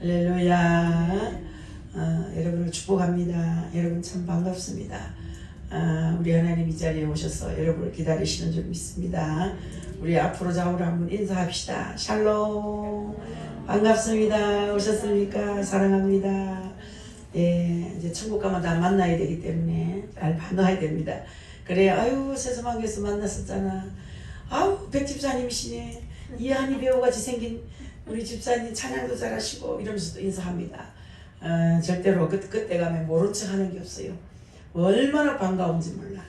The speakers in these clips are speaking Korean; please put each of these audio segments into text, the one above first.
할렐루야. 여러분을 축복합니다. 여러분 참 반갑습니다. 우리 하나님 이 자리에 오셔서 여러분을 기다리시는 줄 믿습니다. 우리 앞으로 좌우로 한번 인사합시다. 샬롬. 반갑습니다. 오셨습니까? 사랑합니다. 예, 이제 천국 가면 다 만나야 되기 때문에 잘 반응해야 됩니다. 그래, 아유, 세수방에서 만났었잖아. 아우, 백 집사님이시네. 이한이 배우같이 생긴 우리 집사님 찬양도 잘하시고 이러면서도 인사합니다. 절대로 그때 가면 모른 척 하는 게 없어요. 얼마나 반가운지 몰라.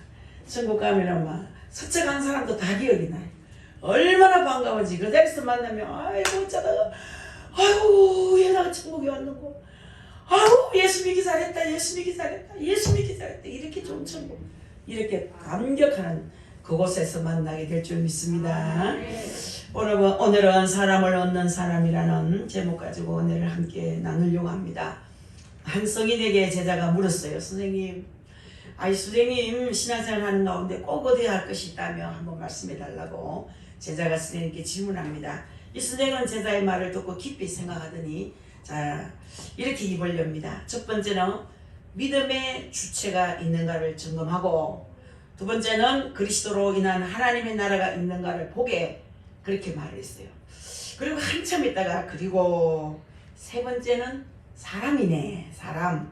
천국 가면 막 서쩍한 사람도 다 기억이 나요. 얼마나 반가운지. 그 자리에서 만나면 아이고 어쩌다가 아이고 얘가 천국에 왔는고, 아이고 예수 믿기 잘했다, 예수 믿기 잘했다, 예수 믿기 잘했다, 이렇게 좋은 천국, 이렇게 감격하는 그곳에서 만나게 될 줄 믿습니다. 오늘은 사람을 얻는 사람이라는 제목 가지고 오늘 함께 나누려고 합니다. 한 성인에게 제자가 물었어요. 선생님, 신앙생활 하는 가운데 꼭 얻어야 할 것이 있다면 한번 말씀해 달라고 제자가 선생님께 질문합니다. 이 선생은 제자의 말을 듣고 깊이 생각하더니 이렇게 입을렵니다. 첫 번째는 믿음의 주체가 있는가를 점검하고, 두 번째는 그리스도로 인한 하나님의 나라가 있는가를 보게, 그렇게 말을 했어요. 그리고 한참 있다가 그리고 세 번째는 사람이네. 사람.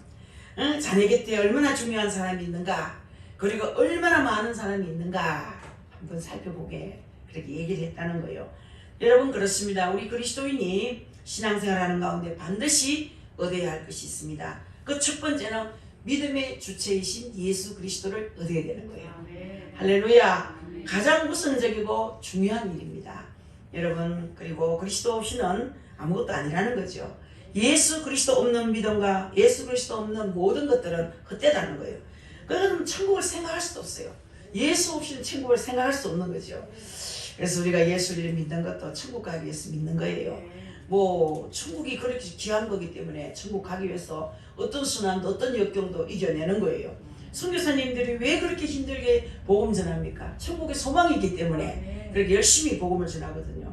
자네 곁에 얼마나 중요한 사람이 있는가, 그리고 얼마나 많은 사람이 있는가 한번 살펴보게, 그렇게 얘기를 했다는 거예요. 여러분, 그렇습니다. 우리 그리스도인이 신앙생활하는 가운데 반드시 얻어야 할 것이 있습니다. 그 첫 번째는 믿음의 주체이신 예수 그리스도를 얻어야 되는 거예요. 할렐루야. 가장 우선적이고 중요한 일입니다. 여러분, 그리고 그리스도 없이는 아무것도 아니라는 거죠. 예수 그리스도 없는 믿음과 예수 그리스도 없는 모든 것들은 헛되다는 거예요. 그러면 천국을 생각할 수도 없어요. 예수 없이는 천국을 생각할 수 없는 거죠. 그래서 우리가 예수를 믿는 것도 천국 가기 위해서 믿는 거예요. 천국이 그렇게 귀한 거기 때문에 천국 가기 위해서 어떤 순환도 어떤 역경도 이겨내는 거예요. 선교사님들이 왜 그렇게 힘들게 복음 전합니까? 천국의 소망이기 때문에 그렇게 열심히 복음을 전하거든요.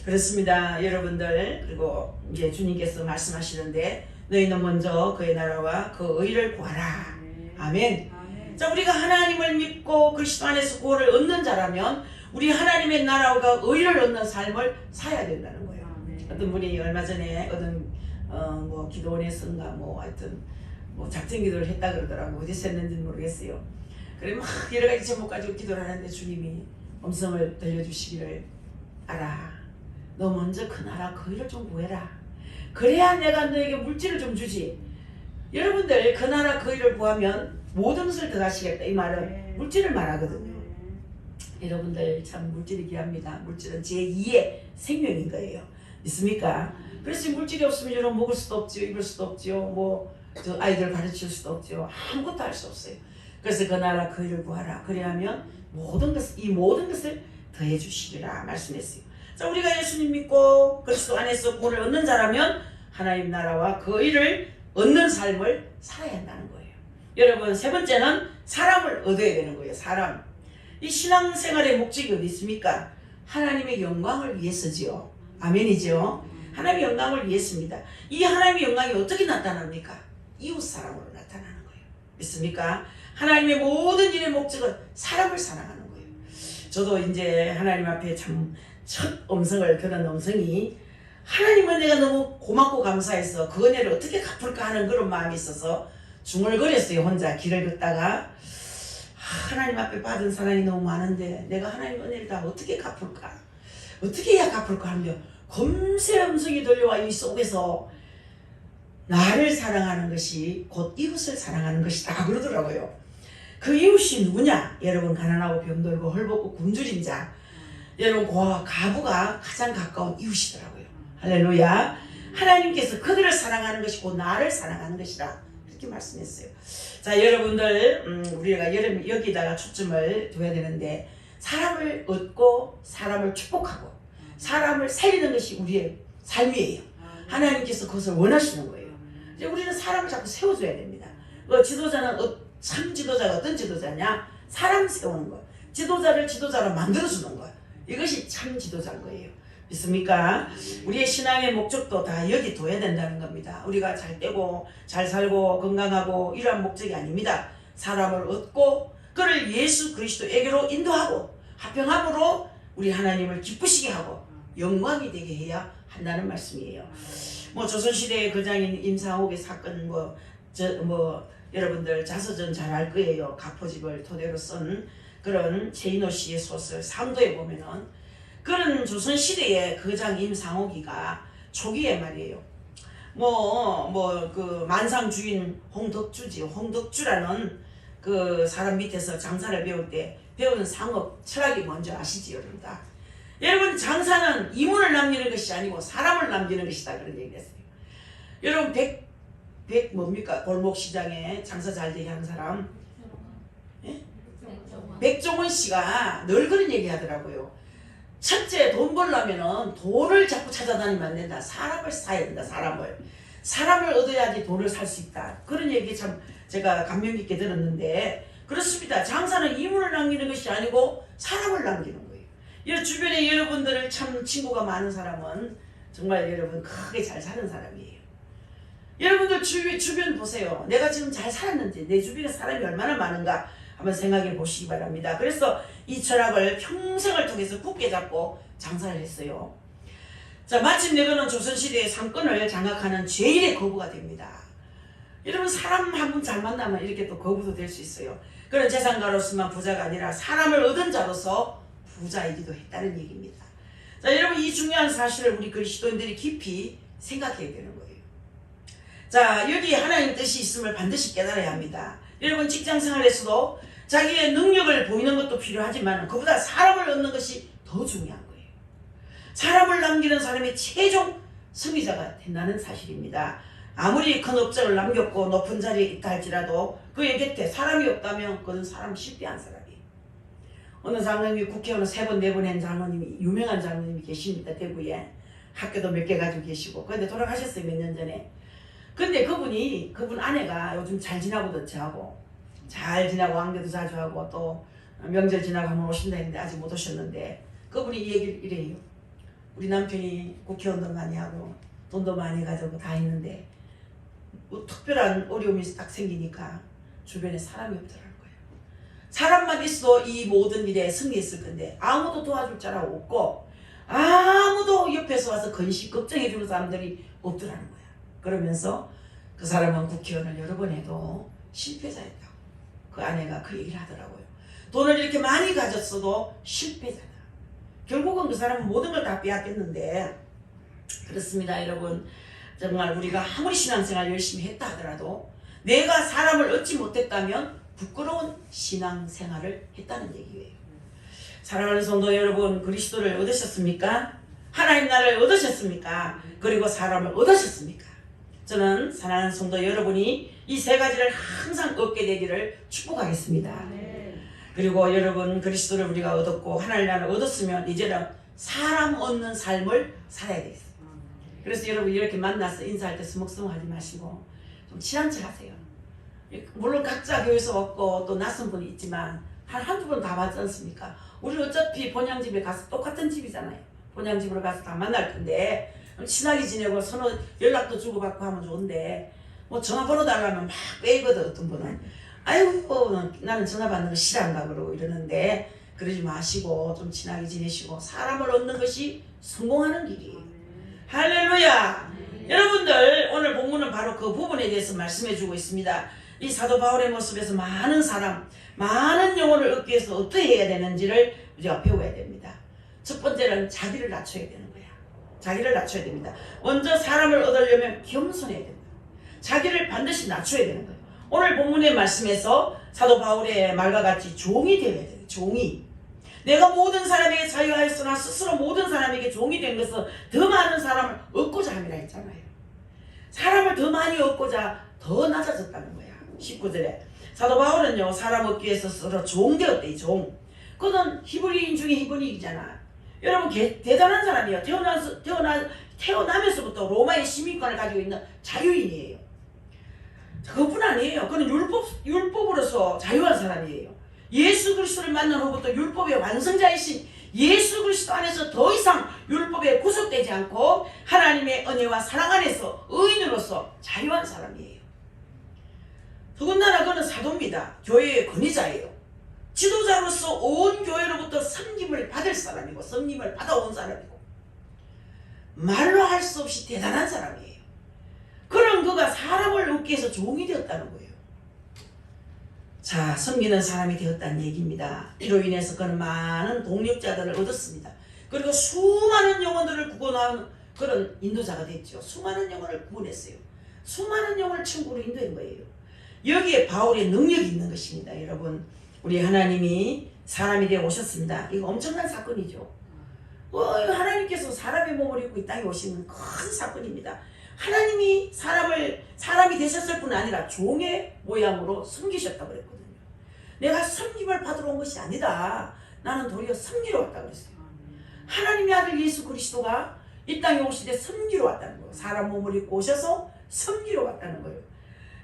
그렇습니다. 여러분들, 그리고 이제 주님께서 말씀하시는데 너희는 먼저 그의 나라와 그 의를 구하라. 아멘. 자, 우리가 하나님을 믿고 그리스도 안에서 구원을 얻는 자라면 우리 하나님의 나라와 의를 얻는 삶을 살아야 된다는 거예요. 어떤 분이 얼마 전에 기도원에서인가 하여튼 작전 기도를 했다 그러더라고. 어디서 했는지는 모르겠어요. 그래 막 여러 가지 제목 가지고 기도를 하는데 주님이 음성을 들려주시기를, 알아, 너 먼저 그 나라 그 일을 좀 구해라. 그래야 내가 너에게 물질을 좀 주지. 여러분들, 그 나라 그 일을 구하면 모든 것을 더하시겠다, 이 말은 물질을 말하거든요. 여러분들, 참 물질이 귀합니다. 물질은 제2의 생명인 거예요. 믿습니까? 그래서 물질이 없으면 여러분 먹을 수도 없죠, 입을 수도 없죠, 아이들 가르칠 수도 없죠. 아무것도 할 수 없어요. 그래서 그 나라 그 일을 구하라. 그래야면 이 모든 것을 더해 주시리라 말씀했어요. 자, 우리가 예수님 믿고 그리스도 안에서 구원을 얻는 자라면 하나님 나라와 그 일을 얻는 삶을 살아야 한다는 거예요. 여러분, 세 번째는 사람을 얻어야 되는 거예요. 사람. 이 신앙생활의 목적이 어디 있습니까? 하나님의 영광을 위해서지요. 아멘이죠. 하나님의 영광을 위해서입니다. 이 하나님의 영광이 어떻게 나타납니까? 이웃 사랑으로 나타나는 거예요. 믿습니까? 하나님의 모든 일의 목적은 사람을 사랑하는 거예요. 저도 이제 하나님 앞에 참 첫 음성을 들은 음성이, 하나님 은혜가 너무 고맙고 감사해서 그 은혜를 어떻게 갚을까 하는 그런 마음이 있어서 중얼거렸어요. 혼자 길을 걷다가 하나님 앞에 받은 사랑이 너무 많은데 내가 하나님 은혜를 다 어떻게 갚을까, 어떻게 해야 갚을까 하며 검새 음성이 들려와 이 속에서 나를 사랑하는 것이 곧 이웃을 사랑하는 것이다 그러더라고요. 그 이웃이 누구냐? 여러분, 가난하고 병들고 헐벗고 굶주린 자, 여러분, 가부가 가장 가까운 이웃이더라고요. 할렐루야. 하나님께서 그들을 사랑하는 것이 곧 나를 사랑하는 것이다, 그렇게 말씀했어요. 자, 여러분들, 우리가 여기다가 초점을 둬야 되는데, 사람을 얻고 사람을 축복하고 사람을 살리는 것이 우리의 삶이에요. 하나님께서 그것을 원하시는 거예요. 이제 우리는 사람을 자꾸 세워줘야 됩니다. 지도자는 참 지도자가 어떤 지도자냐? 사람 세우는 거. 지도자를 지도자로 만들어주는 거. 이것이 참 지도자인 거예요. 있습니까? 우리의 신앙의 목적도 다 여기 둬야 된다는 겁니다. 우리가 잘 되고 잘 살고 건강하고 이러한 목적이 아닙니다. 사람을 얻고 그를 예수 그리스도에게로 인도하고 화평함으로 우리 하나님을 기쁘시게 하고 영광이 되게 해야 한다는 말씀이에요. 뭐 조선시대의 거장인 임상옥의 사건 여러분들 자서전 잘 알 거예요. 가포집을 토대로 쓴 그런 최인호 씨의 소설 상도에 보면은 그런 조선시대의 거장 임상옥이가 초기에 말이에요. 그 만상 주인 홍덕주라는 그 사람 밑에서 장사를 배울 때 배우는 상업 철학이 뭔지 아시지요, 여러분? 여러분, 장사는 이문을 남기는 것이 아니고 사람을 남기는 것이다, 그런 얘기를 했어요. 여러분, 뭡니까? 골목시장에 장사 잘 되게 하는 사람, 예? 백종원 씨가 늘 그런 얘기 하더라고요. 첫째, 돈 벌려면은 돈을 자꾸 찾아다니면 안 된다. 사람을 사야 된다. 사람을 얻어야지 돈을 살 수 있다. 그런 얘기 참 제가 감명 깊게 들었는데, 그렇습니다. 장사는 이문을 남기는 것이 아니고 사람을 남기는 거예요. 주변에 여러분들 참 친구가 많은 사람은 정말 여러분 크게 잘 사는 사람이에요. 여러분들 주변 보세요. 내가 지금 잘 살았는지, 내 주변에 사람이 얼마나 많은가 한번 생각해 보시기 바랍니다. 그래서 이 철학을 평생을 통해서 굳게 잡고 장사를 했어요. 자, 마침내 그는 조선시대의 상권을 장악하는 제1의 거부가 됩니다. 여러분, 사람 한 분 잘 만나면 이렇게 또 거부도 될 수 있어요. 그런 재산가로서만 부자가 아니라 사람을 얻은 자로서 부자이기도 했다는 얘기입니다. 자, 여러분, 이 중요한 사실을 우리 그리스도인들이 깊이 생각해야 되는 거예요. 자, 여기 하나님 뜻이 있음을 반드시 깨달아야 합니다. 여러분, 직장생활에서도 자기의 능력을 보이는 것도 필요하지만 그보다 사람을 얻는 것이 더 중요한 거예요. 사람을 남기는 사람이 최종 승리자가 된다는 사실입니다. 아무리 큰 업적을 남겼고 높은 자리에 있다 할지라도 그의 곁에 사람이 없다면 그는 사람 실패한 사람이에요. 어느 장로님이 국회의원 3번 4번 한 장로님이, 유명한 장로님이 계십니다. 대구에. 학교도 몇 개 가지고 계시고. 그런데 돌아가셨어요, 몇 년 전에. 근데 그분 아내가 요즘 잘 지나거든, 저하고. 잘 지나고 왕래도 자주 하고 또 명절 지나고 한번 오신다 했는데 아직 못 오셨는데, 그분이 이 얘기를 이래요. 우리 남편이 국회의원도 많이 하고 돈도 많이 가지고 다 있는데 뭐 특별한 어려움이 딱 생기니까 주변에 사람이 없더라는 거예요. 사람만 있어도 이 모든 일에 승리했을 건데 아무도 도와줄 자라 없고 아무도 옆에서 와서 건식 걱정해주는 사람들이 없더라는 거야. 그러면서 그 사람은 국회의원을 여러 번 해도 실패자였다고 그 아내가 그 얘기를 하더라고요. 돈을 이렇게 많이 가졌어도 실패자다. 결국은 그 사람은 모든 걸 다 빼앗겼는데, 그렇습니다, 여러분. 정말 우리가 아무리 신앙생활 열심히 했다 하더라도 내가 사람을 얻지 못했다면 부끄러운 신앙생활을 했다는 얘기예요. 사랑하는 성도 여러분, 그리스도를 얻으셨습니까? 하나님 나라를 얻으셨습니까? 그리고 사람을 얻으셨습니까? 저는 사랑하는 성도 여러분이 이 3가지를 항상 얻게 되기를 축복하겠습니다. 그리고 여러분, 그리스도를 우리가 얻었고 하나님 나라를 얻었으면 이제는 사람 얻는 삶을 살아야 되겠어요. 그래서 여러분, 이렇게 만나서 인사할 때 스먹스먹하지 마시고 좀 친한 척 하세요. 물론 각자 교회에서 왔고 또 낯선 분이 있지만 한두 번 다 봤지 않습니까? 우리 어차피 본향집에 가서 똑같은 집이잖아요. 본향집으로 가서 다 만날 건데 친하게 지내고 서로 연락도 주고받고 하면 좋은데, 뭐 전화번호 달라면 막 빼거든. 어떤 분은 아이고 나는 전화 받는 거 싫어한다 그러고 이러는데, 그러지 마시고 좀 친하게 지내시고 사람을 얻는 것이 성공하는 길이에요. 할렐루야. 여러분들, 오늘 본문은 바로 그 부분에 대해서 말씀해 주고 있습니다. 이 사도 바울의 모습에서 많은 사람, 많은 영혼을 얻기 위해서 어떻게 해야 되는지를 우리가 배워야 됩니다. 첫 번째는 자기를 낮춰야 되는 거야. 자기를 낮춰야 됩니다. 먼저 사람을 얻으려면 겸손해야 된다. 자기를 반드시 낮춰야 되는 거예요. 오늘 본문의 말씀에서 사도 바울의 말과 같이 종이 되어야 돼요. 종이. 내가 모든 사람에게 자유하였으나 스스로 모든 사람에게 종이 된 것은 더 많은 사람을 얻고자 함이라 했잖아요. 사람을 더 많이 얻고자 더 낮아졌다는 거야. 19절에 사도 바울은요, 사람 얻기 위해서 스스로 종 되었대. 종. 그는 히브리인 중에 히브리인이잖아. 여러분, 대단한 사람이에요. 태어나면서부터 로마의 시민권을 가지고 있는 자유인이에요. 그뿐 아니에요. 그는 율법으로서 자유한 사람이에요. 예수 그리스도를 만난 후부터 율법의 완성자이신 예수 그리스도 안에서 더 이상 율법에 구속되지 않고 하나님의 은혜와 사랑 안에서 의인으로서 자유한 사람이에요. 더군다나 그는 사도입니다. 교회의 권위자예요. 지도자로서 온 교회로부터 섬김을 받을 사람이고 섬김을 받아온 사람이고 말로 할 수 없이 대단한 사람이에요. 그런 그가 사람을 돕기 위해서 종이 되었다는 거예요. 자, 섬기는 사람이 되었다는 얘기입니다. 이로 인해서 그는 많은 동력자들을 얻었습니다. 그리고 수많은 영혼들을 구원하는 그런 인도자가 됐죠. 수많은 영혼을 구원했어요. 수많은 영혼을 천국으로 인도한 거예요. 여기에 바울의 능력이 있는 것입니다. 여러분, 우리 하나님이 사람이 되어 오셨습니다. 이거 엄청난 사건이죠. 하나님께서 사람의 몸을 입고 이 땅에 오시는 큰 사건입니다. 하나님이 사람이 되셨을 뿐 아니라 종의 모양으로 섬기셨다고 그랬거든요. 내가 섬김을 받으러 온 것이 아니다. 나는 도리어 섬기러 왔다고 그랬어요. 하나님의 아들 예수 그리스도가 이 땅에 오실 때 섬기러 왔다는 거예요. 사람 몸을 입고 오셔서 섬기러 왔다는 거예요.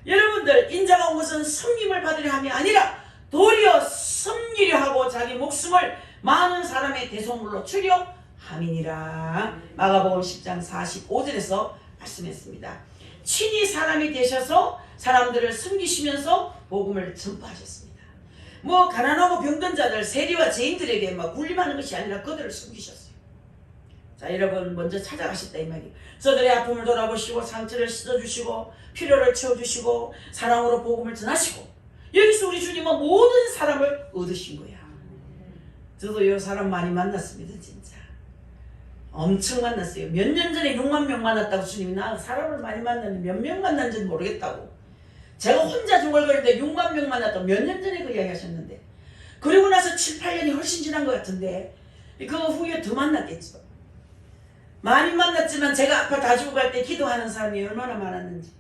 여러분들, 인자가 온 것은 섬김을 받으려 함이 아니라 도리어 섬기려 하고 자기 목숨을 많은 사람의 대속물로 주려 함이니라. 마가복음 10장 45절에서 말씀했습니다. 친히 사람이 되셔서 사람들을 섬기시면서 복음을 전파하셨습니다. 가난하고 병든 자들, 세리와 죄인들에게 군림하는 것이 아니라 그들을 섬기셨어요. 자, 여러분, 먼저 찾아가셨다 이 말이에요. 저들의 아픔을 돌아보시고 상처를 씻어주시고 필요를 채워주시고 사랑으로 복음을 전하시고, 여기서 우리 주님은 모든 사람을 얻으신 거야. 저도 이 사람 많이 만났습니다. 진짜 엄청 만났어요. 몇 년 전에 6만 명 만났다고 주님이 나 사람을 많이 만났는데 몇 명 만난지는 모르겠다고. 제가 혼자 중얼거리는데 6만 명 만났다고 몇 년 전에 그 이야기 하셨는데, 그리고 나서 7, 8년이 훨씬 지난 것 같은데 그 후에 더 만났겠죠. 많이 만났지만 제가 아파 다 죽고 갈 때 기도하는 사람이 얼마나 많았는지,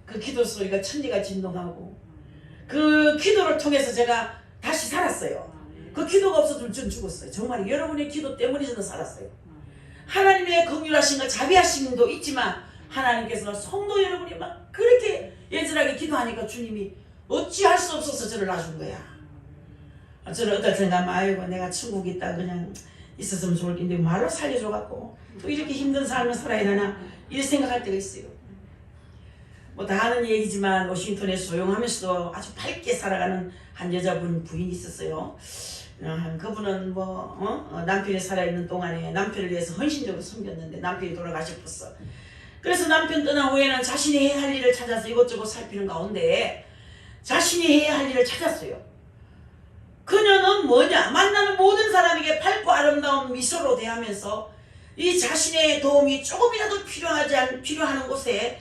그 기도 소리가 천지가 진동하고 그 기도를 통해서 제가 다시 살았어요. 그 기도가 없어도 전 죽었어요. 정말 여러분의 기도 때문에 저는 살았어요. 하나님의 긍휼하신 것, 자비하심도 있지만 하나님께서 성도 여러분이 막 그렇게 예절하게 기도하니까 주님이 어찌할 수 없어서 저를 놔준 거야. 저는 어떨 생각하면 아이고 내가 천국 있다 그냥 있었으면 좋을 텐데 말로 살려줘갖고 또 이렇게 힘든 삶을 살아야 되나 이렇게 생각할 때가 있어요. 다 하는 얘기지만 워싱턴에 소용하면서도 아주 밝게 살아가는 한 여자분 부인이 있었어요. 그분은 남편이 살아있는 동안에 남편을 위해서 헌신적으로 섬겼는데 남편이 돌아가셨었어. 그래서 남편 떠난 후에는 자신이 해야 할 일을 찾아서 이것저것 살피는 가운데 자신이 해야 할 일을 찾았어요. 그녀는 만나는 모든 사람에게 밝고 아름다운 미소로 대하면서 이 자신의 도움이 조금이라도 필요한 곳에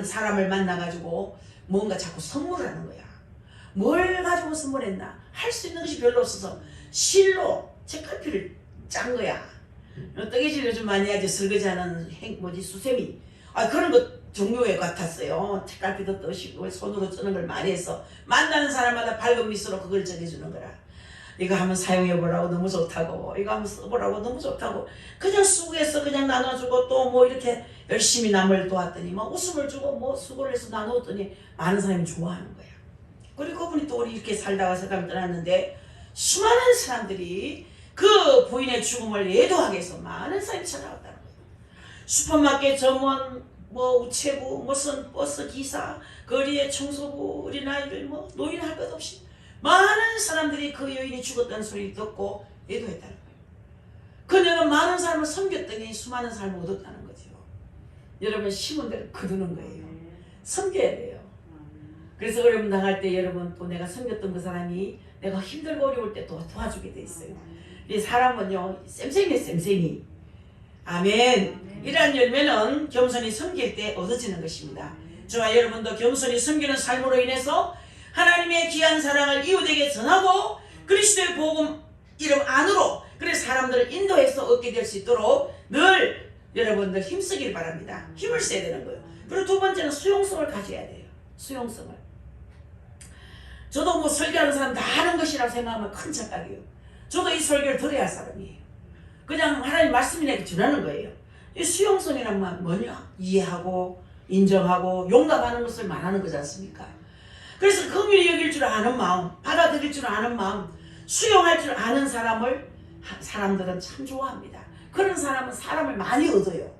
사람을 만나가지고 뭔가 자꾸 선물을 하는 거야. 뭘 가지고 선물했나? 할 수 있는 것이 별로 없어서 실로 책갈피를 짠 거야. 뜨개질 요즘 많이 하지. 설거지하는 수세미. 그런 거 종류에 같았어요. 책갈피도 뜨시고 손으로 뜨는 걸 많이 해서 만나는 사람마다 밝은 미소로 그걸 전해주는 거라. 이거 한번 사용해보라고 너무 좋다고, 이거 한번 써보라고 너무 좋다고 그냥 수고해서 그냥 나눠주고 또 이렇게 열심히 남을 도왔더니 웃음을 주고 수고를 해서 나누었더니 많은 사람이 좋아하는 거야. 그리고 그분이 또 우리 이렇게 살다가 세상을 떠났는데 수많은 사람들이 그 부인의 죽음을 예도하기 위해서 많은 사람이 찾아왔다는 거예요. 슈퍼마켓 점원, 우체부, 무슨 버스 기사, 거리의 청소부, 어린아이들, 노인 할 것 없이 많은 사람들이 그 여인이 죽었다는 소리를 듣고 예도했다는 거예요. 그녀는 많은 사람을 섬겼더니 수많은 사람을 얻었다는 거죠. 여러분, 심은 대로 거두는 거예요. 섬겨야 돼요. 그래서 어려움 당할 때 여러분 또 내가 섬겼던 그 사람이 내가 힘들고 어려울 때 또 도와주게 돼 있어요. 이 사람은요 쌤쌤이에요. 쌤쌤이. 아멘. 이러한 열매는 겸손히 섬길 때 얻어지는 것입니다. 저와 여러분도 겸손히 섬기는 삶으로 인해서 하나님의 귀한 사랑을 이웃에게 전하고 그리스도의 복음 이름 안으로 그래서 사람들을 인도해서 얻게 될 수 있도록 늘 여러분들 힘쓰길 바랍니다. 힘을 써야 되는 거예요. 그리고 두 번째는 수용성을 가져야 돼요. 수용성을. 저도 설교하는 사람 다 하는 것이라고 생각하면 큰 착각이에요. 저도 이 설교를 들어야 할 사람이에요. 그냥 하나님 말씀이 내게 전하는 거예요. 이 수용성이란 말 뭐냐? 이해하고 인정하고 용납하는 것을 말하는 거지 않습니까? 그래서 긍휼히 여길 줄 아는 마음, 받아들일 줄 아는 마음, 수용할 줄 아는 사람을 사람들은 참 좋아합니다. 그런 사람은 사람을 많이 얻어요.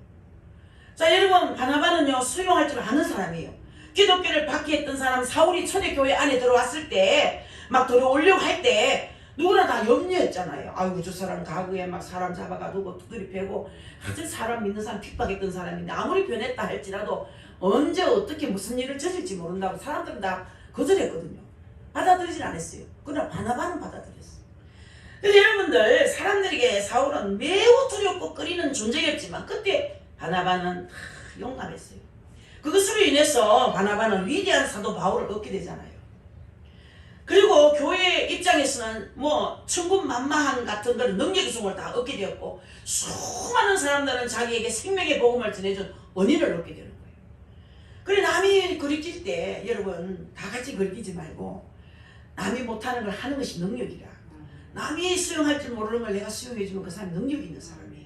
자, 여러분, 바나바는요 수용할 줄 아는 사람이에요. 기독교를 박해했던 사람, 사울이 초대교회 안에 들어왔을 때 막 들어오려고 할 때 누구나 다 염려했잖아요. 아이고, 저 사람 가구에 막 사람 잡아가두고 두드리 패고 아주 사람 믿는 사람 핍박했던 사람인데 아무리 변했다 할지라도 언제 어떻게 무슨 일을 저질지 모른다고 사람들은 다 거절했거든요. 받아들이진 않았어요. 그러나 바나바는 받아들였어요. 그래서 여러분들, 사람들에게 사울은 매우 두렵고 꺼리는 존재였지만 그때 바나바는 용감했어요. 그것으로 인해서 바나바는 위대한 사도 바울을 얻게 되잖아요. 그리고 교회 입장에서는 뭐 천군만마한 같은 그런 능력이성을 다 얻게 되었고 수많은 사람들은 자기에게 생명의 복음을 전해준 은혜를 얻게 되는 거예요. 그래, 남이 거리낄 때 여러분 다 같이 거리끼지 말고 남이 못하는 걸 하는 것이 능력이라. 남이 수용할 줄 모르는 걸 내가 수용해주면 그 사람이 능력이 있는 사람이에요.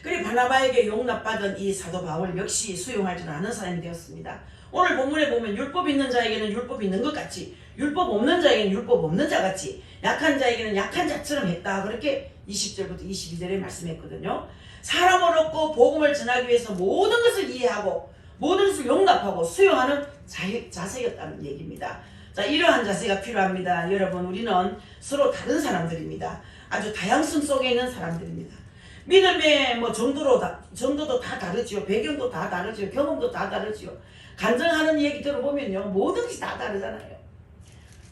그래, 바나바에게 용납받은 이 사도 바울 역시 수용할 줄 아는 사람이 되었습니다. 오늘 본문에 보면 율법 있는 자에게는 율법이 있는 것 같이, 율법 없는 자에게는 율법 없는 자 같이, 약한 자에게는 약한 자처럼 했다. 그렇게 20절부터 22절에 말씀했거든요. 사람을 얻고 복음을 전하기 위해서 모든 것을 이해하고 모든 것을 용납하고 수용하는 자세였다는 얘기입니다. 자, 이러한 자세가 필요합니다. 여러분, 우리는 서로 다른 사람들입니다. 아주 다양성 속에 있는 사람들입니다. 믿음의 뭐 정도도 다 다르지요. 배경도 다 다르지요. 경험도 다 다르지요. 간증하는 얘기 들어보면요, 모든 것이 다 다르잖아요.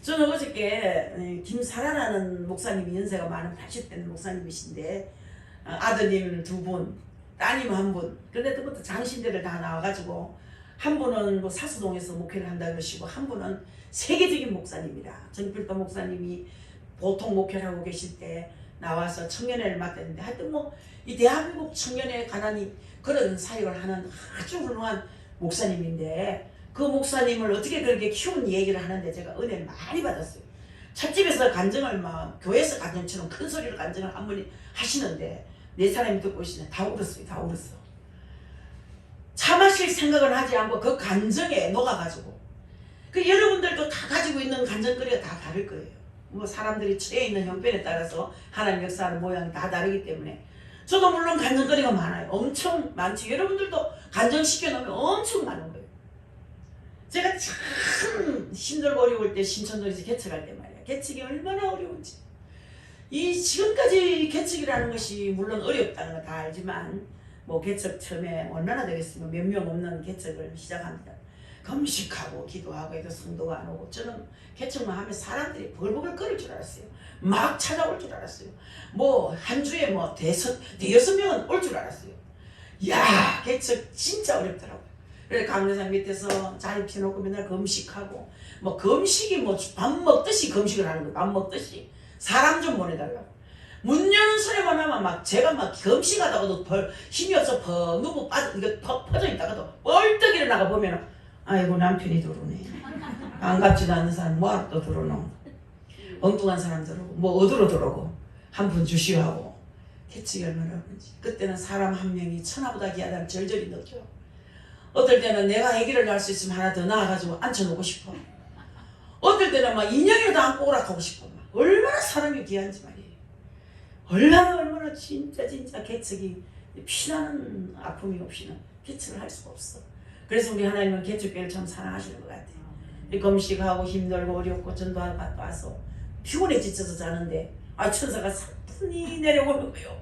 저는 어저께 김사라라는 목사님이 연세가 많은 80대 목사님이신데 아드님 2분, 따님 1분, 그런데 그것도 장신대를 다 나와가지고 한 분은 뭐 사수동에서 목회를 한다 그러시고 한 분은 세계적인 목사님이라, 정필도 목사님이 보통 목회를 하고 계실 때 나와서 청년회를 맡았는데 하여튼 뭐 이 대한민국 청년회에 관한 그런 사역을 하는 아주 훌륭한 목사님인데 그 목사님을 어떻게 그렇게 키운 얘기를 하는데 제가 은혜를 많이 받았어요. 찻집에서 간증을 막 교회에서 간증처럼 큰 소리로 간증을 한 분이 하시는데 네 사람이 듣고 있으면 다 울었어요. 다 울었어. 차 마실 생각을 하지 않고 그 간증에 녹아가지고, 그 여러분들도 다 가지고 있는 간증거리가 다 다를 거예요. 뭐 사람들이 처해 있는 형편에 따라서 하나님 역사하는 모양이 다 다르기 때문에 저도 물론 간증거리가 많아요. 엄청 많지. 여러분들도 간증시켜 놓으면 엄청 많은 거예요. 제가 참 힘들고 어려울 때 신천동에서 개척할 때 말이야. 개척이 얼마나 어려운지. 이 지금까지 개척이라는 것이 물론 어렵다는 거 다 알지만 뭐 개척 처음에 얼마나 되겠으면 몇 명 없는 개척을 시작합니다. 금식하고 기도하고 해도 성도가 안 오고, 저는 개척만 하면 사람들이 벌벌 끓을 줄 알았어요. 막 찾아올 줄 알았어요. 뭐 한 주에 뭐 대여섯 명은 올 줄 알았어요. 야, 개척 진짜 어렵더라고요. 그래서 강대상 밑에서 자리 펴놓고 맨날 금식하고, 뭐 금식이 뭐 밥 먹듯이 금식을 하는 거예요. 밥 먹듯이 사람 좀 보내달라고. 문 여는 소리만 하면 막 제가 막 금식하다가도 힘이 없어 누구 퍼져 있다가도 벌떡 일어나가 보면 아이고, 남편이 들어오네. 반갑지도 않은 사람 뭐하러 또 들어오노. 엉뚱한 사람 들어오고 뭐 어디로 들어오고 한 푼 주시오 하고. 개척이 얼마나 그런지. 그때는 사람 한 명이 천하보다 귀하다는 절절히 느껴. 어떨 때는 내가 아기를 낳을 수 있으면 하나 더 낳아가지고 앉혀놓고 싶어. 어떨 때는 막 인형이라도 안고 오락하고 싶어. 막. 얼마나 사람이 귀한지 말이에요. 얼마나 진짜 개척이 피나는 아픔이 없이는 개척을 할 수가 없어. 그래서 우리 하나님은 개척교회를 참 사랑하시는 것 같아요. 금식하고 힘들고 어렵고 전도하고 갔다 와서 피곤해 지쳐서 자는데 천사가 사뿐히 내려오는 거예요.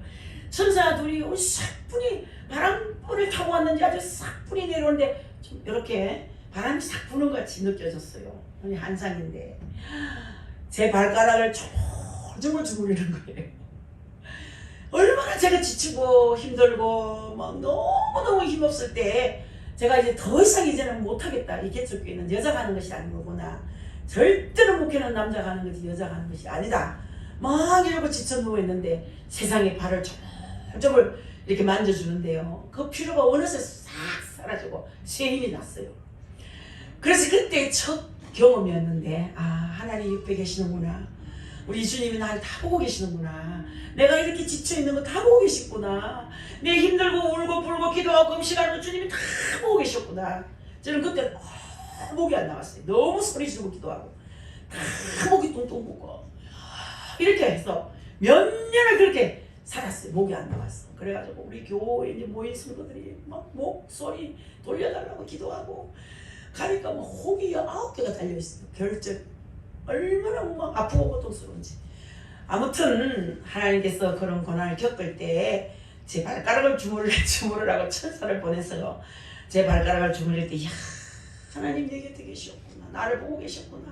천사 둘이 사뿐히 바람불을 타고 왔는지 아주 사뿐히 내려오는데 좀 이렇게 바람이 싹 부는 것 같이 느껴졌어요. 한상인데 제 발가락을 조금을 주물리는 거예요. 얼마나 제가 지치고 힘들고 막 너무너무 힘없을 때 제가 이제 더 이상 이제는 못하겠다. 이 개척교회는 여자가 하는 것이 아니구나. 절대로 목회는 남자가 하는 것이 여자가 하는 것이 아니다. 막 이러고 지쳐 누워있는데 세상에 발을 조금을 이렇게 만져주는데요. 그 피로가 어느새 싹 사라지고 새 힘이 났어요. 그래서 그때 첫 경험이었는데 하나님 옆에 계시는구나. 우리 주님이 나를 다 보고 계시는구나. 내가 이렇게 지쳐있는 거 다 보고 계시구나. 내 힘들고 울고 불고 기도하고 금식하는 거 주님이 다 보고 계셨구나. 저는 그때 목이 안 나왔어요. 너무 소리 지르고 기도하고 다 목이 뚱뚱 붓고 이렇게 해서 몇 년을 그렇게 살았어요. 목이 안 나왔어. 그래가지고 우리 교회에 이제 모인 성도들이 막 목소리 돌려달라고 기도하고 가니까 뭐 혹이 9개가 달려있어요. 결절 얼마나 막 아프고 고통스러운지. 아무튼 하나님께서 그런 고난을 겪을 때 제 발가락을 주무르라고 천사를 보내서 제 발가락을 주무릴 때 이야 하나님 내 곁에 계셨구나. 나를 보고 계셨구나.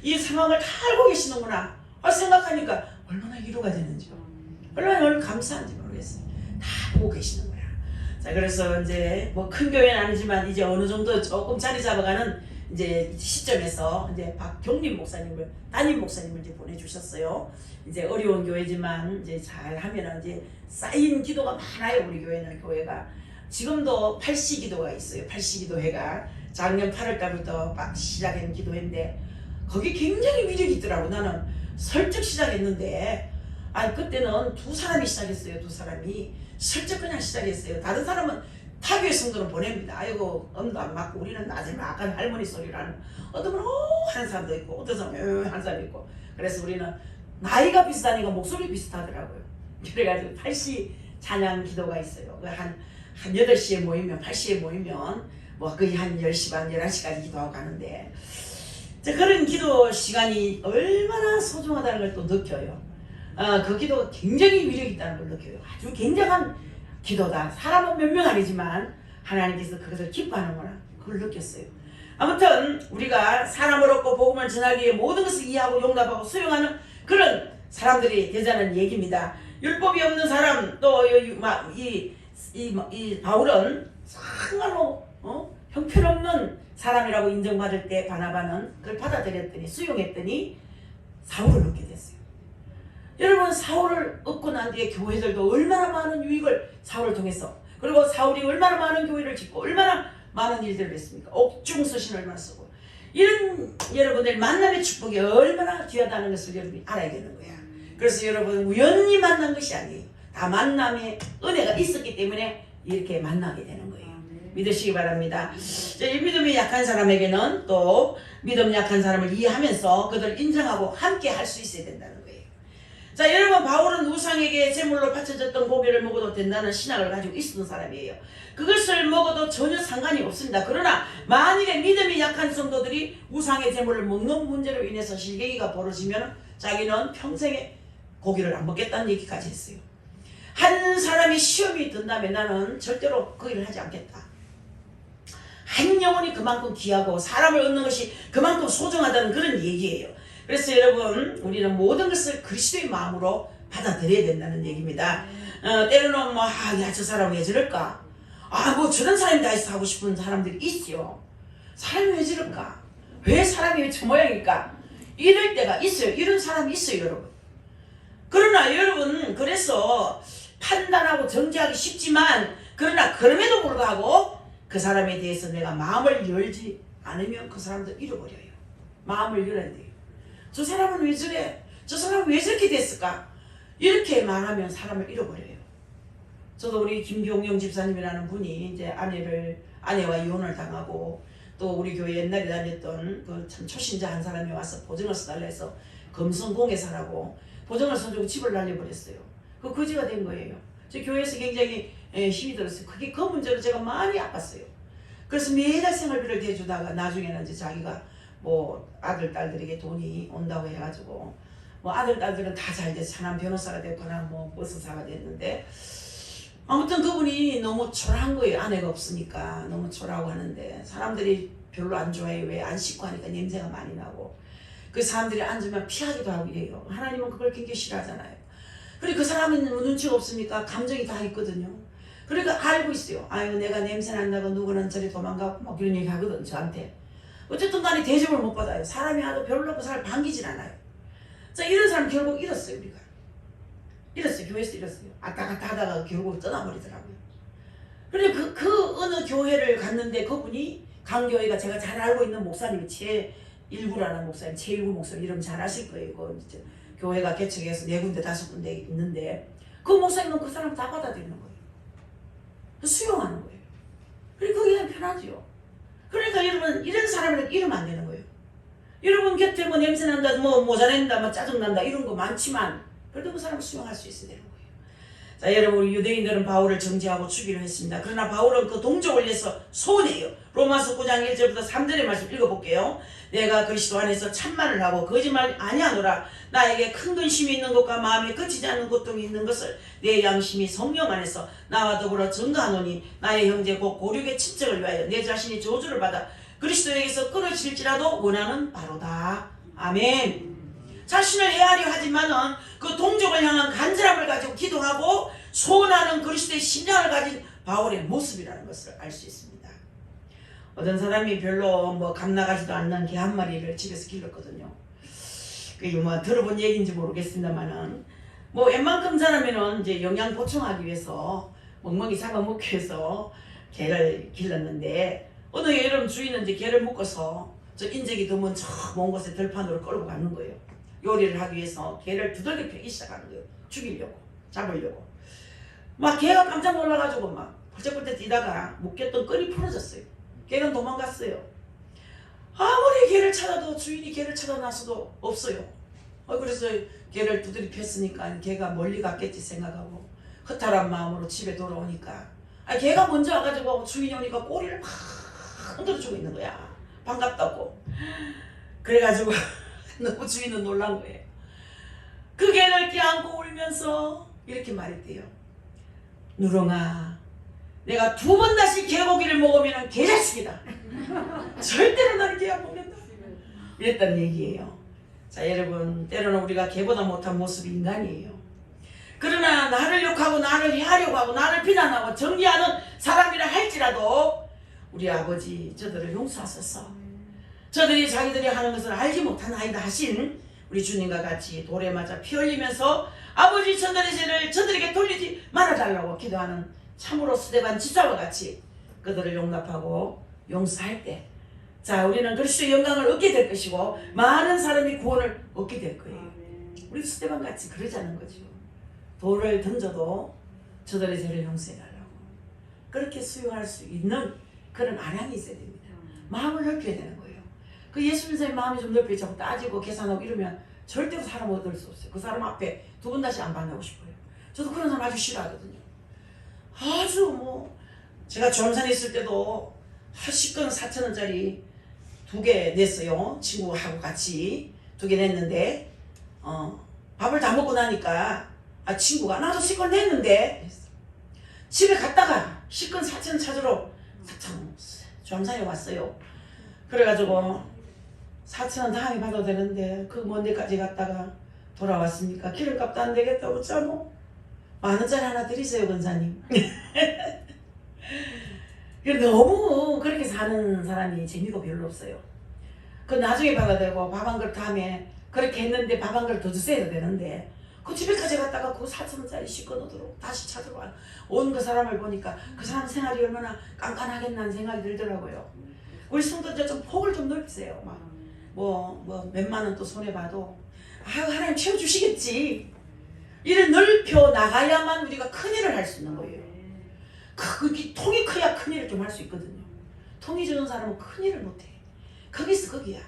이 상황을 다 알고 계시는구나. 생각하니까 얼마나 위로가 되는지요. 얼마나 감사한지 모르겠어요. 다 보고 계시는 거야. 자, 그래서 이제 뭐 큰 교회는 아니지만 이제 어느 정도 조금 자리 잡아가는 이제 시점에서 이제 박경림 목사님을 담임 목사님을 이제 보내주셨어요. 이제 어려운 교회지만 이제 잘 하면은 이제 쌓인 기도가 많아요. 우리 교회는 교회가 지금도 8시 기도가 있어요. 8시 기도회가 작년 8월 달부터 막 시작한 기도회인데 거기 굉장히 위력이 있더라고. 나는 설득 시작했는데 그때는 2사람이 시작했어요. 2사람이 슬쩍 그냥 시작했어요. 다른 사람은 타교의 성도는 보냅니다. 아이고 엄도 안 맞고 우리는 낮에는 아까 할머니 소리라는 어떤 분은 하는 사람도 있고 어떤 사람은 하는 사람도 있고 그래서 우리는 나이가 비슷하니까 목소리 비슷하더라고요. 그래가지고 8시 찬양 기도가 있어요. 한 8시에 모이면 8시에 모이면 뭐 거의 한 10시 반 11시까지 기도하고 가는데 그런 기도 시간이 얼마나 소중하다는 걸 또 느껴요. 그 기도가 굉장히 위력이 있다는 걸 느껴요. 아주 굉장한 기도다. 사람은 몇 명 아니지만 하나님께서 그것을 기뻐하는구나. 그걸 느꼈어요. 아무튼 우리가 사람을 얻고 복음을 전하기 위해 모든 것을 이해하고 용납하고 수용하는 그런 사람들이 되자는 얘기입니다. 율법이 없는 사람 또 이 바울은 정말로 형편없는 사람이라고 인정받을 때 바나바는 그걸 받아들였더니 수용했더니 사울을 얻게 됐어요. 여러분 사울을 얻고 난 뒤에 교회들도 얼마나 많은 유익을 사울을 통해서 그리고 사울이 얼마나 많은 교회를 짓고 얼마나 많은 일들을 했습니까? 옥중서신을 얼마나 쓰고 이런 여러분들 만남의 축복이 얼마나 귀하다는 것을 여러분이 알아야 되는 거야. 그래서 여러분 우연히 만난 것이 아니에요. 다 만남의 은혜가 있었기 때문에 이렇게 만나게 되는 거예요. 믿으시기 바랍니다. 이 믿음이 약한 사람에게는 또 믿음 약한 사람을 이해하면서 그들을 인정하고 함께 할 수 있어야 된다는 거예요. 자, 여러분 바울은 우상에게 제물로 바쳐졌던 고기를 먹어도 된다는 신학을 가지고 있었던 사람이에요. 그것을 먹어도 전혀 상관이 없습니다. 그러나 만일에 믿음이 약한 성도들이 우상의 제물을 먹는 문제로 인해서 실갱이가 벌어지면 자기는 평생에 고기를 안 먹겠다는 얘기까지 했어요. 한 사람이 시험이 든다면 나는 절대로 그 일을 하지 않겠다. 한 영혼이 그만큼 귀하고 사람을 얻는 것이 그만큼 소중하다는 그런 얘기예요. 그래서 여러분 우리는 모든 것을 그리스도의 마음으로 받아들여야 된다는 얘기입니다. 때로는 뭐 저 사람 왜 저럴까? 뭐 저런 사람이 다 있어 하고 싶은 사람들이 있어요. 사람이 왜 저럴까? 왜 사람이 왜 저 모양일까? 이럴 때가 있어요. 이런 사람이 있어요, 여러분. 그러나 여러분 그래서 판단하고 정죄하기 쉽지만 그러나 그럼에도 불구하고 그 사람에 대해서 내가 마음을 열지 않으면 그 사람도 잃어버려요. 마음을 열어야 돼요. 저 사람은 왜 저래? 저 사람은 왜 저렇게 됐을까? 이렇게 말하면 사람을 잃어버려요. 저도 우리 김경영 집사님이라는 분이 이제 아내와 이혼을 당하고 또 우리 교회 옛날에 다녔던 그 참 초신자 한 사람이 와서 보증을 써달라 해서 금성공에 사라고 보증을 써주고 집을 날려버렸어요. 그 거지가 된 거예요. 저 교회에서 굉장히 힘이 들었어요. 그 문제로 제가 많이 아팠어요. 그래서 매달 생활비를 대주다가 나중에는 이제 자기가 뭐 아들 딸들에게 돈이 온다고 해가지고 뭐 아들 딸들은 다 잘 돼서 사람 변호사가 됐거나 뭐 버스사가 됐는데 아무튼 그분이 너무 초라한 거예요. 아내가 없으니까 너무 초라하고 하는데 사람들이 별로 안 좋아해요. 왜 안 씻고 하니까 냄새가 많이 나고 그 사람들이 앉으면 피하기도 하고 이래요. 하나님은 그걸 굉장히 싫어하잖아요. 그리고 그 사람은 눈치가 없으니까 감정이 다 있거든요. 그러니까 알고 있어요. 아유 내가 냄새 난다고 누구는 저리 도망가고 막 이런 얘기 하거든 저한테. 어쨌든 간에 대접을 못 받아요. 사람이 하도 별로 그 사람을 반기질 않아요. 자 이런 사람 결국 잃었어요. 우리가 잃었어요. 교회에서 잃었어요. 왔다 갔다 하다가 결국 떠나버리더라고요. 그런데 그 어느 교회를 갔는데 그분이 강교회가 제가 잘 알고 있는 목사님이 최일구라는 목사님, 최일구 목사님 이름 잘 아실 거예요. 그 교회가 개척해서 4군데 5군데 있는데 그 목사님은 그 사람 다 받아들이는 거예요. 수용하는 거예요. 그리고 그게 편하지요. 그러니까 여러분 이런 사람을 잃으면 안 되는 거예요. 여러분 곁에 뭐 냄새 난다, 뭐 모자란다, 뭐 짜증 난다 이런 거 많지만 그래도 그 사람을 수용할 수 있어야 되는 거예요. 자, 여러분, 우리 유대인들은 바울을 정죄하고 죽이려 했습니다. 그러나 바울은 그 동족을 위해서 소원해요. 로마서 9장 1절부터 3절의 말씀 읽어볼게요. 내가 그리스도 안에서 참말을 하고 거짓말 아니하노라. 나에게 큰 근심이 있는 것과 마음에 그치지 않는 고통이 있는 것을 내 양심이 성령 안에서 나와 더불어 증거하노니 나의 형제 곧 고륙의 친척을 위하여 내 자신이 저주를 받아 그리스도에게서 끊어질지라도 원하는 바로다. 아멘. 자신을 헤아려 하지만은 그 동족을 향한 간절함을 가지고 기도하고 소원하는 그리스도의 심장을 가진 바울의 모습이라는 것을 알 수 있습니다. 어떤 사람이 별로 뭐 감나가지도 않는 개 한 마리를 집에서 길렀거든요. 그게 뭐 들어본 얘기인지 모르겠습니다만은 뭐 웬만큼 자라면은 이제 영양 보충하기 위해서 멍멍이 잡아먹기 위해서 개를 길렀는데 어느 여름 주인은 이제 개를 묶어서 저 인적이 드문 저 먼 곳에 들판으로 끌고 가는 거예요. 요리를 하기 위해서 개를 두들겨 패기 시작하는 거예요. 죽이려고, 잡으려고. 막 개가 깜짝 놀라가지고 막 벌쩍벌쩍 뛰다가 묶였던 끈이 풀어졌어요. 개는 도망갔어요. 아무리 개를 찾아도 주인이 개를 찾아나서도 없어요. 그래서 개를 두드려 팼으니까 개가 멀리 갔겠지 생각하고 허탈한 마음으로 집에 돌아오니까 개가 먼저 와가지고 주인이 오니까 꼬리를 막 흔들어주고 있는 거야. 반갑다고. 그래가지고 너무 주인은 놀란 거예요. 그 개를 껴안고 울면서 이렇게 말했대요. 누렁아, 내가 2번 다시 개고기를 먹으면 개자식이다. 절대로 나는 개 안 먹는다. 이랬단 얘기예요. 자, 여러분, 때로는 우리가 개보다 못한 모습이 인간이에요. 그러나 나를 욕하고 나를 해하려고 하고 나를 비난하고 정죄하는 사람이라 할지라도 우리 아버지 저들을 용서하소서. 저들이 자기들이 하는 것을 알지 못한 아이다 하신 우리 주님과 같이 돌에 맞아 피 흘리면서 아버지 저들의 죄를 저들에게 돌리지 말아달라고 기도하는 참으로 스데반 집사와 같이 그들을 용납하고 용서할 때, 자, 우리는 그리스도의 영광을 얻게 될 것이고 많은 사람이 구원을 얻게 될 거예요. 우리 스데반 같이 그러자는 거죠. 돌을 던져도 저들의 죄를 용서해달라고 그렇게 수용할 수 있는 그런 아량이 있어야 됩니다. 마음을 넓혀야 되는 거예요. 그 예수 믿는 사람의 마음이 좀 넓혀 자꾸 따지고 계산하고 이러면 절대로 사람 얻을 수 없어요. 그 사람 앞에 2번 다시 안 만나고 싶어요. 저도 그런 사람 아주 싫어하거든요. 아주 뭐 제가 조암산에 있을 때도 10건 4,000원짜리 2개 냈어요. 친구하고 같이 2개 냈는데 밥을 다 먹고 나니까 친구가 나도 10건 냈는데 집에 갔다가 10건 4,000원 찾으러 조암산에 왔어요. 그래가지고 4,000원 다음에 받아도 되는데 그 먼 데까지 갔다가 돌아왔으니까 기름값도 안 되겠다 어쩌노? 10,000원짜리 하나 드리세요 권사님. 너무 그렇게 사는 사람이 재미가 별로 없어요. 그 나중에 받아야 되고 밥 한 그릇 다음에 그렇게 했는데 밥 한 그릇 더 주셔야 되는데 그 집에까지 갔다가 그 4,000원짜리 씻어놓도록 다시 찾으러 온 그 사람을 보니까 그 사람 생활이 얼마나 깐깐하겠나는 생각이 들더라고요. 우리 성도들 좀 폭을 좀 넓히세요. 뭐 몇만 원 또 손해봐도 하나님 채워주시겠지. 이를 넓혀 나가야만 우리가 큰일을 할 수 있는 거예요. 통이 커야 큰일을 좀 할 수 있거든요. 통이 적은 사람은 큰일을 못해. 거기서 거기야.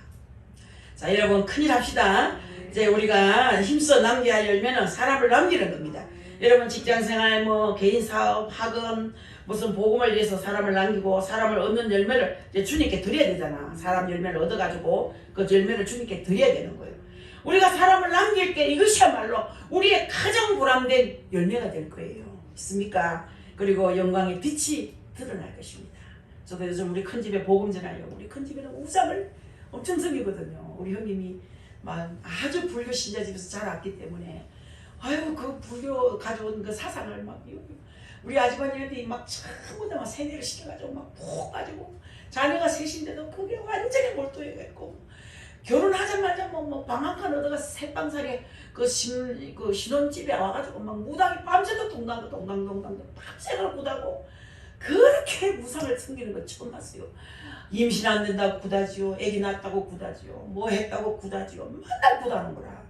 자, 여러분 큰일 합시다. 이제 우리가 힘써 남겨야 할 열매는 사람을 남기는 겁니다. 여러분 직장생활 뭐 개인사업 학원 무슨 복음을 위해서 사람을 남기고 사람을 얻는 열매를 이제 주님께 드려야 되잖아. 사람 열매를 얻어가지고 그 열매를 주님께 드려야 되는 거예요. 우리가 사람을 남길 때 이것이야말로 우리의 가장 보람된 열매가 될 거예요. 있습니까? 그리고 영광의 빛이 드러날 것입니다. 저도 요즘 우리 큰집에 복음 전하려고 우리 큰집에는 우상을 엄청 섬기거든요. 우리 형님이 막 아주 불교 신자 집에서 자랐기 때문에 그 불교 가져온 그 사상을 막 우리 아주버니한테 막 전부 다 세뇌를 시켜가지고 막 푹 가지고 자녀가 셋인데도 그게 완전히 몰두해갖고 결혼하자마자 뭐 방 한 칸 얻어가서 새방살이 그 신혼집에 와가지고 막 무당이 밤새도 동강 밤새도록 구다고 그렇게 무상을 섬기는 거 처음 봤어요. 임신 안 된다고 구다지요. 애기 낳았다고 구다지요. 뭐 했다고 구다지요. 맨날 구다는 거라.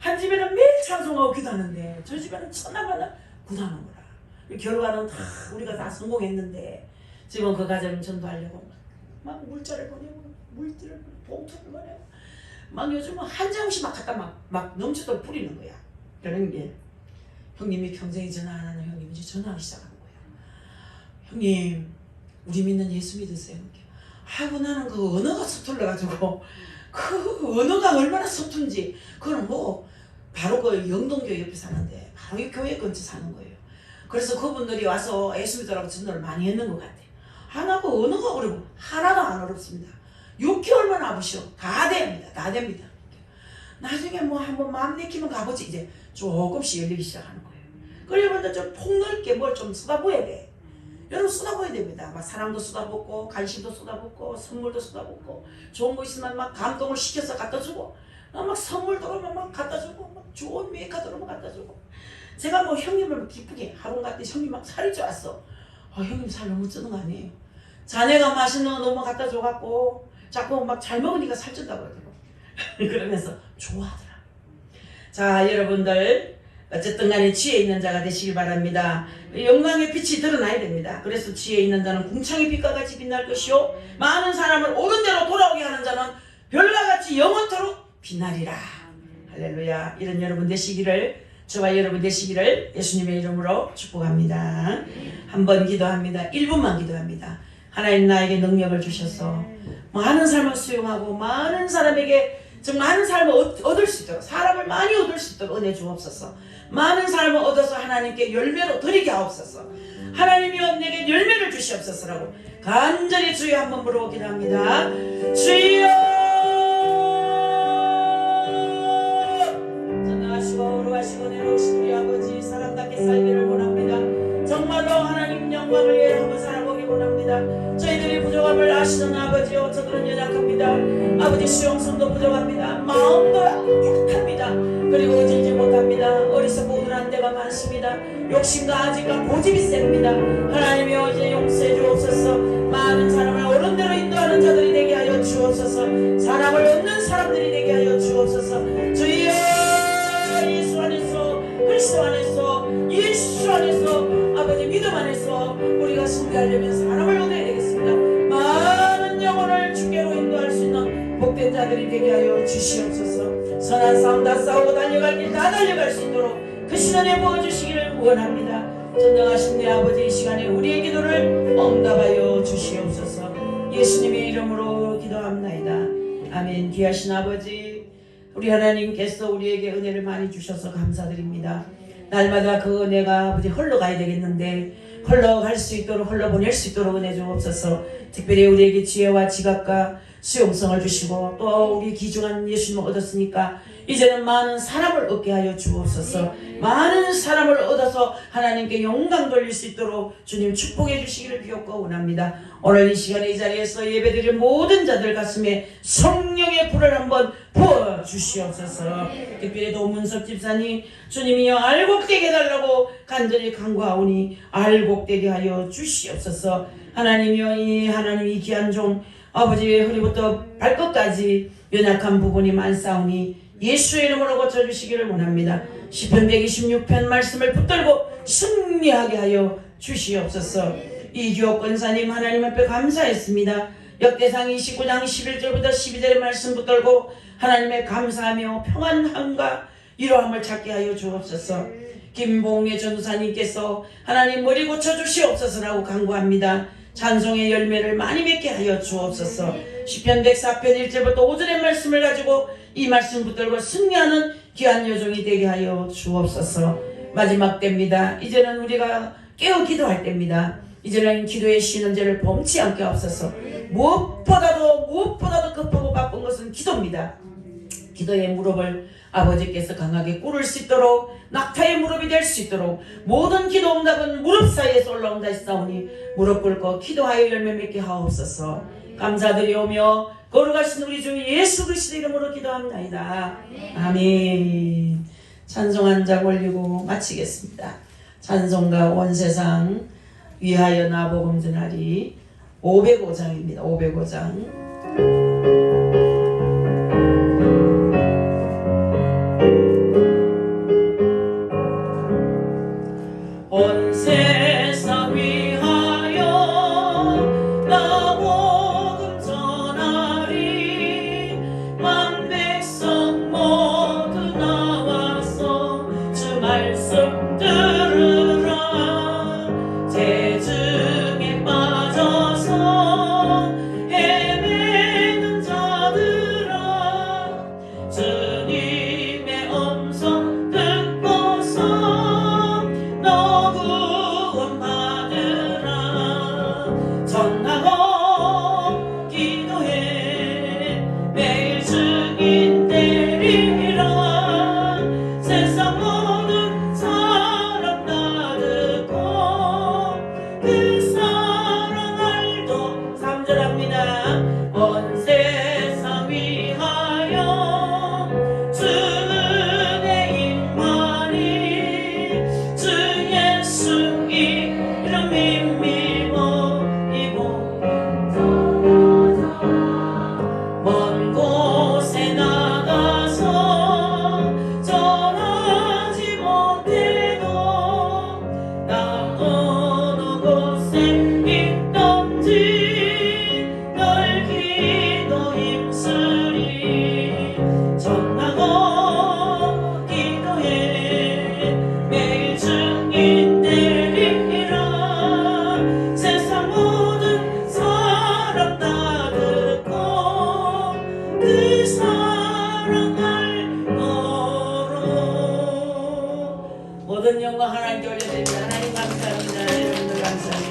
한 집에는 매일 찬송하고 기도하는데 저 집에는 천하마다 구다는 거라. 결과는 다 우리가 다 성공했는데 지금 그 가정 전도하려고 막 물자를 보내고 물들을 봉투를 보내고 막 요즘은 한 장씩 막 갖다 막 넘치도록 뿌리는 거야. 그러는 게 형님이 평생에 전화 안 하는 형님이 이제 전화하기 시작하는 거예요. 형님 우리 믿는 예수 믿으세요? 하고 나는 그 언어가 서툴러가지고 그 언어가 얼마나 서툰지 그거는 뭐 바로 그 영동교회 옆에 사는데 바로 이 교회 근처 사는 거예요. 그래서 그분들이 와서 예수 믿으라고 전도를 많이 했는 것 같아요. 하나고 언어가 어려워 하나도 안 어렵습니다. 6개월만 와보시오. 다 됩니다. 다 됩니다. 나중에 뭐 한번 마음 내키면 가보지. 이제 조금씩 열리기 시작하는 거예요. 그러면 좀 폭넓게 뭘 좀 쏟아부어야 돼. 여러분 쏟아부어야 됩니다. 막 사랑도 쏟아붓고 관심도 쏟아붓고 선물도 쏟아붓고 좋은 거 있으면 막 감동을 시켜서 갖다 주고 막 선물 들어오면 막 갖다 주고 막 좋은 메이크업 들어오면 갖다 주고 제가 뭐 형님을 기쁘게 하루 갔더니 형님 막 살이 쪄왔어. 형님 살 너무 찌는 거 아니에요? 자네가 맛있는 거 너무 갖다 줘갖고 자꾸 막 잘 먹으니까 살찐다고 그러더라고. 그러면서 좋아하더라. 자 여러분들 어쨌든 간에 지혜 있는 자가 되시길 바랍니다. 영광의 빛이 드러나야 됩니다. 그래서 지혜 있는 자는 궁창의 빛과 같이 빛날 것이요 많은 사람을 옳은 대로 돌아오게 하는 자는 별과 같이 영원토록 빛나리라. 할렐루야. 이런 여러분 되시기를 저와 여러분 되시기를 예수님의 이름으로 축복합니다. 한번 기도합니다. 1분만 기도합니다. 하나님 나에게 능력을 주셔서 많은 삶을 수용하고 많은 사람에게 좀 많은 삶을 얻을 수 있도록 사람을 많이 얻을 수 있도록 은혜 주옵소서. 많은 삶을 얻어서 하나님께 열매로 드리게 하옵소서. 하나님이여 내게 열매를 주시옵소서라고 간절히 주여 한번 부르기도 합니다. 주여 전하시고 오르가시고 내려오신 우리 아버지 사람답게 살기를 원합니다. 정말로 하나님 영광을 위해 한번 살아보기 원합니다. 저희들이 부족함을 아시는 아버지요 저들은 연약합니다. 아버지 수용성도 부족합니다. 마음도 약합니다. 그리고 의지지 못합니다. 어리석고 우둔한 데가 많습니다. 욕심과 아직과 고집이 셉니다. 하나님이여 이제 용서해 주옵소서. 많은 사람을 옳은대로 인도하는 자들이 되게 하여 주옵소서. 사람을 얻는 사람들이 되게 하여 주옵소서. 주여 예수 안에서 그리스도 안에서 예수 안에서 아버지 믿음 안에서 우리가 승리하려면 사람을 얻어야 되겠습니다. 많은 영혼을 주께로 인도할 수 있는 복된 자들이 되게 하여 주시옵소서. 선한 싸움 다 싸우고 달려갈 길 다 달려갈 수 있도록 그 시간에 모아주시기를 원합니다. 전능하신 내 아버지 이 시간에 우리의 기도를 응답하여 주시옵소서. 예수님의 이름으로 기도합나이다. 아멘. 귀하신 아버지 우리 하나님께서 우리에게 은혜를 많이 주셔서 감사드립니다. 날마다 그 은혜가 아버지 흘러가야 되겠는데 흘러갈 수 있도록 흘러보낼 수 있도록 은혜 주옵소서. 특별히 우리에게 지혜와 지각과 수용성을 주시고 또 우리 귀중한 예수님을 얻었으니까 이제는 많은 사람을 얻게 하여 주옵소서. 많은 사람을 얻어서 하나님께 영광 돌릴 수 있도록 주님 축복해 주시기를 비옵고 원합니다. 오늘 이 시간에 이 자리에서 예배드릴 모든 자들 가슴에 성령의 불을 한번 부어 주시옵소서. 특별히 도문석 집사님 주님이여 알곡되게 해달라고 간절히 간구하오니 알곡되게 하여 주시옵소서. 하나님이여 이 하나님 이 귀한 종 아버지 허리부터 발끝까지 연약한 부분이 많사오니 예수의 이름으로 고쳐주시기를 원합니다. 시편 126편 말씀을 붙들고 승리하게 하여 주시옵소서. 이규옥 권사님 하나님 앞에 감사했습니다. 역대상 29장 11절부터 12절의 말씀 붙들고 하나님의 감사하며 평안함과 이로함을 찾게 하여 주옵소서. 김봉래 전도사님께서 하나님 머리 고쳐주시옵소서라고 간구합니다. 찬송의 열매를 많이 맺게 하여 주옵소서. 시편 104편 1절부터 5절의 말씀을 가지고 이 말씀 붙들고 승리하는 귀한 여종이 되게 하여 주옵소서. 마지막 때입니다. 이제는 우리가 깨어 기도할 때입니다. 이제는 기도의 쉬는 죄를 범치 않게 하옵소서. 무엇보다도 급하고 바쁜 것은 기도입니다. 기도의 무릎을 아버지께서 강하게 꿇을 수 있도록 낙타의 무릎이 될 수 있도록 모든 기도 응답은 무릎 사이에서 올라온다 했사오니 무릎 꿇고 기도하여 열매 맺게 하옵소서. 감사드리오며 거룩하신 우리 주 예수 그리스도 이름으로 기도합나이다. 아멘. 찬송 한 장 올리고 마치겠습니다. 찬송가 온 세상 위하여 나 복음 전하리 505장입니다. 505장. 온 세상 위하여 나 복음 전하리 만 백성 모두 나와서 모든 영광 하나님께 올려드립니다.